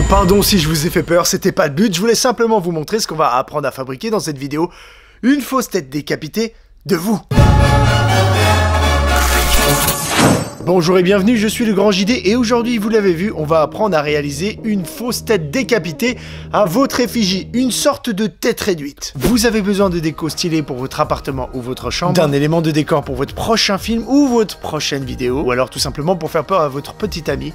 pardon si je vous ai fait peur, c'était pas le but, je voulais simplement vous montrer ce qu'on va apprendre à fabriquer dans cette vidéo. Une fausse tête décapitée de vous. Bonjour et bienvenue, je suis le Grand JD et aujourd'hui, vous l'avez vu, on va apprendre à réaliser une fausse tête décapitée à votre effigie, une sorte de tête réduite. Vous avez besoin de déco stylée pour votre appartement ou votre chambre, d'un élément de décor pour votre prochain film ou votre prochaine vidéo, ou alors tout simplement pour faire peur à votre petit ami.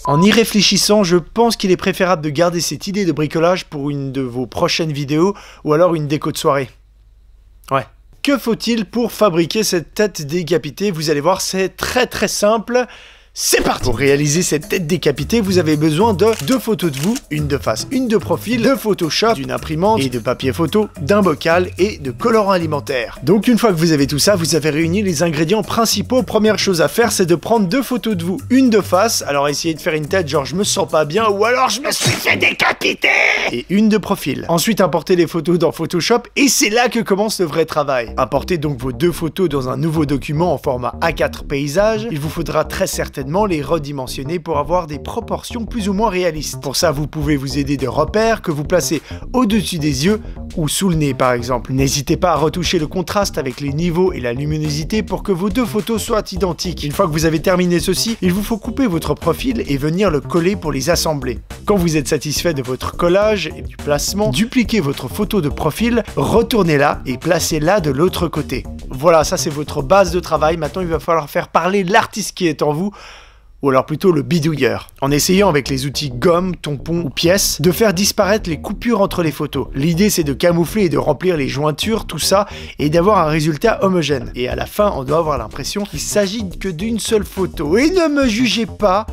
En y réfléchissant, je pense qu'il est préférable de garder cette idée de bricolage pour une de vos prochaines vidéos ou alors une déco de soirée. Ouais. Que faut-il pour fabriquer cette tête décapitée? Vous allez voir, c'est très simple. C'est parti! Pour réaliser cette tête décapitée, vous avez besoin de 2 photos de vous, une de face, une de profil, de Photoshop, d'une imprimante et de papier photo, d'un bocal et de colorant alimentaire. Donc une fois que vous avez tout ça, vous avez réuni les ingrédients principaux. Première chose à faire, c'est de prendre 2 photos de vous, une de face, alors essayez de faire une tête genre je me sens pas bien ou alors je me suis fait décapiter, et une de profil. Ensuite, importez les photos dans Photoshop et c'est là que commence le vrai travail. Importez donc vos 2 photos dans un nouveau document en format A4 paysage. Il vous faudra très certainement les redimensionner pour avoir des proportions plus ou moins réalistes. Pour ça, vous pouvez vous aider de repères que vous placez au-dessus des yeux ou sous le nez par exemple. N'hésitez pas à retoucher le contraste avec les niveaux et la luminosité pour que vos 2 photos soient identiques. Une fois que vous avez terminé ceci, il vous faut couper votre profil et venir le coller pour les assembler. Quand vous êtes satisfait de votre collage et du placement, dupliquez votre photo de profil, retournez-la et placez-la de l'autre côté. Voilà, ça c'est votre base de travail. Maintenant, il va falloir faire parler l'artiste qui est en vous, ou alors plutôt le bidouilleur, en essayant avec les outils gomme, tampon ou pièces de faire disparaître les coupures entre les photos. L'idée c'est de camoufler et de remplir les jointures, tout ça, et d'avoir un résultat homogène. Et à la fin, on doit avoir l'impression qu'il s'agit que d'une seule photo. Et ne me jugez pas,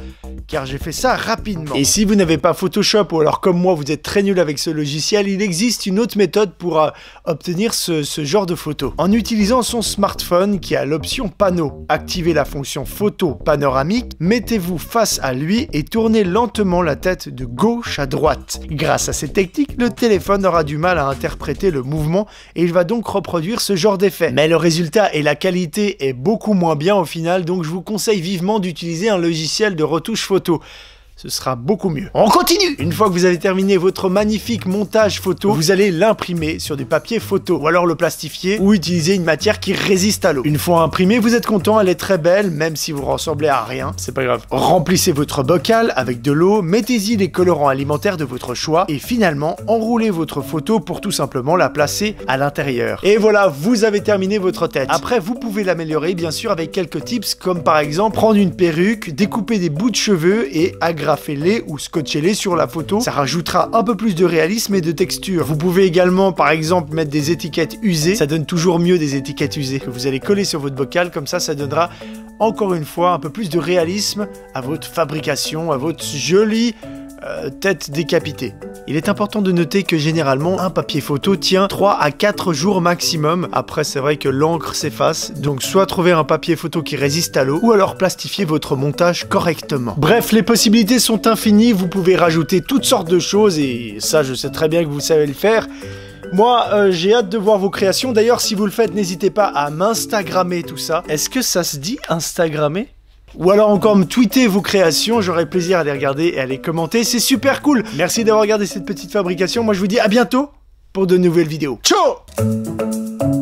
car j'ai fait ça rapidement. Et si vous n'avez pas Photoshop, ou alors comme moi vous êtes très nul avec ce logiciel, il existe une autre méthode pour obtenir ce genre de photo. En utilisant son smartphone qui a l'option panneau. Activez la fonction photo panoramique, mettez-vous face à lui et tournez lentement la tête de gauche à droite. Grâce à cette technique, le téléphone aura du mal à interpréter le mouvement et il va donc reproduire ce genre d'effet. Mais le résultat et la qualité est beaucoup moins bien au final, donc je vous conseille vivement d'utiliser un logiciel de retouche photo. Ce sera beaucoup mieux. On continue! Une fois que vous avez terminé votre magnifique montage photo, vous allez l'imprimer sur du papier photo, ou alors le plastifier, ou utiliser une matière qui résiste à l'eau. Une fois imprimée, vous êtes content, elle est très belle, même si vous ressemblez à rien, c'est pas grave. Remplissez votre bocal avec de l'eau, mettez-y les colorants alimentaires de votre choix, et finalement, enroulez votre photo pour tout simplement la placer à l'intérieur. Et voilà, vous avez terminé votre tête. Après, vous pouvez l'améliorer, bien sûr, avec quelques tips, comme par exemple, prendre une perruque, découper des bouts de cheveux et agrafez-les ou scotchez-les sur la photo, ça rajoutera un peu plus de réalisme et de texture. Vous pouvez également par exemple mettre des étiquettes usées, ça donne toujours mieux des étiquettes usées que vous allez coller sur votre bocal, comme ça donnera encore une fois un peu plus de réalisme à votre fabrication, à votre jolie tête décapitée. Il est important de noter que généralement un papier photo tient 3 à 4 jours maximum. Après c'est vrai que l'encre s'efface, donc soit trouver un papier photo qui résiste à l'eau ou alors plastifier votre montage correctement. Bref, les possibilités sont infinies, vous pouvez rajouter toutes sortes de choses et ça je sais très bien que vous savez le faire. Moi, j'ai hâte de voir vos créations. D'ailleurs, si vous le faites, n'hésitez pas à m'instagrammer tout ça. Est-ce que ça se dit instagrammer ? Ou alors encore me tweeter vos créations, j'aurai plaisir à les regarder et à les commenter, c'est super cool. Merci d'avoir regardé cette petite fabrication, moi je vous dis à bientôt pour de nouvelles vidéos. Ciao!